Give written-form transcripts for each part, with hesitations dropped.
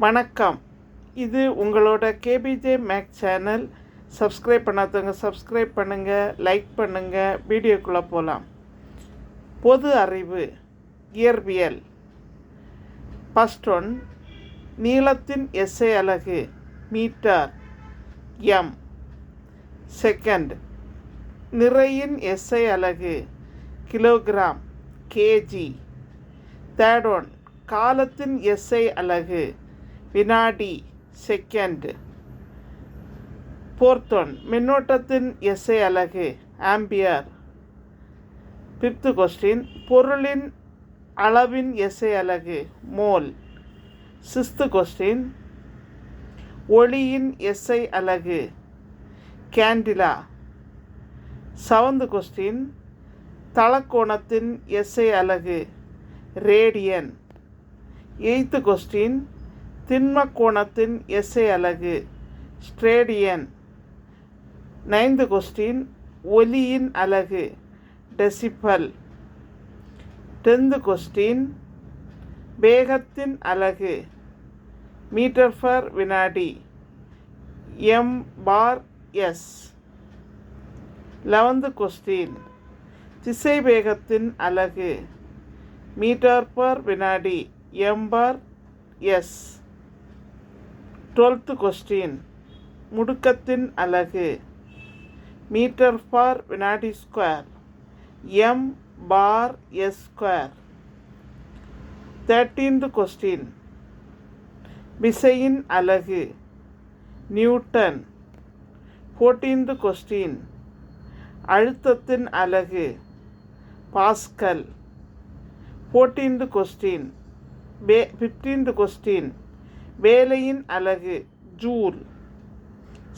வணக்கம். இது உங்களோட கேபிஜே மேக்ஸ் சேனல். சப்ஸ்கிரைப் பண்ணாதவங்க சப்ஸ்கிரைப் பண்ணுங்கள், லைக் பண்ணுங்கள். வீடியோக்குள்ளே போகலாம். பொது அறிவு இயற்பியல். ஃபஸ்ட் ஒன், நீளத்தின் எஸ்ஐ அலகு மீட்டர் எம். செகண்ட், நிறையின் எஸ்ஐ அலகு கிலோகிராம் கேஜி. தேர்ட் ஒன், காலத்தின் எஸ்ஐ அலகு வினாடி செகண்ட். ஃபோர்த் ஒன், மின்னோட்டத்தின் எஸ்ஐ அலகு ஆம்பியர். ஃபிஃப்த் கொஸ்டின், பொருளின் அளவின் எஸ்ஐ அலகு மோல். சிக்ஸ்த் கொஸ்டின், ஒளியின் எஸ்ஐ அலகு கேண்டிலா. செவன்த் கொஸ்டின், தலக்கோணத்தின் எஸ்ஐ அலகு ரேடியன். எய்த்து கொஸ்டின், திண்ம கோணத்தின் எஸ்ஐ அலகு ஸ்ட்ரேடியன். நைன்த் கொஸ்டின், ஒலியின் அலகு டெசிபல். 10th கொஸ்டின், வேகத்தின் அலகு மீட்டர் பர் வினாடி m/s. 11th கொஸ்டின், திசை வேகத்தின் அலகு மீட்டர் பர் வினாடி m/s. 12th கொஸ்டின், முடுக்கத்தின் அலகு மீட்டர் பர் வினாடி square m/s square. 13th question, விசையின் அலகு நியூட்டன். 14th கொஸ்டின், அழுத்தத்தின் அலகு pascal. 14th question, 15th question, வேலையின் அலகு ஜூல்.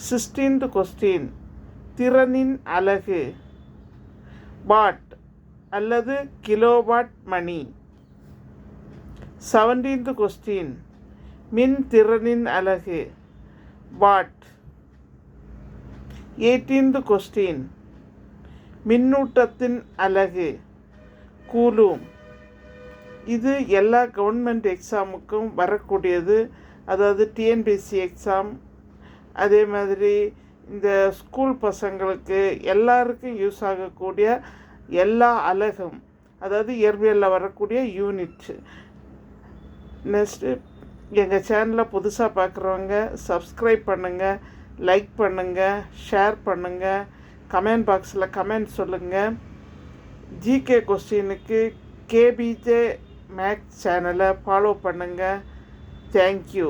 16th கொஸ்டின், திறனின் அலகு வாட் அல்லது கிலோவாட் மணி. 17th கொஸ்டின், மின் திறனின் அலகு வாட். 18th கொஸ்டின், மின்னூட்டத்தின் அலகு கூலும். இது எல்லா கவர்மெண்ட் எக்ஸாமுக்கும் வரக்கூடியது. அதாவது டிஎன்பிஎஸ்சி எக்ஸாம், அதே மாதிரி இந்த ஸ்கூல் பசங்களுக்கு எல்லாருக்கும் யூஸ் ஆகக்கூடிய எல்லா அலகும், அதாவது இயற்பியலில் வரக்கூடிய யூனிட். நெக்ஸ்ட்டு, எங்கள் சேனலை புதுசாக பார்க்குறவங்க சப்ஸ்கிரைப் பண்ணுங்கள், லைக் பண்ணுங்கள், ஷேர் பண்ணுங்கள், கமெண்ட் பாக்ஸில் கமெண்ட் சொல்லுங்கள். ஜிகே கொஸ்டினுக்கு கேபிஜே மேக்ஸ் சேனலை ஃபாலோ பண்ணுங்கள். தேங்க்யூ.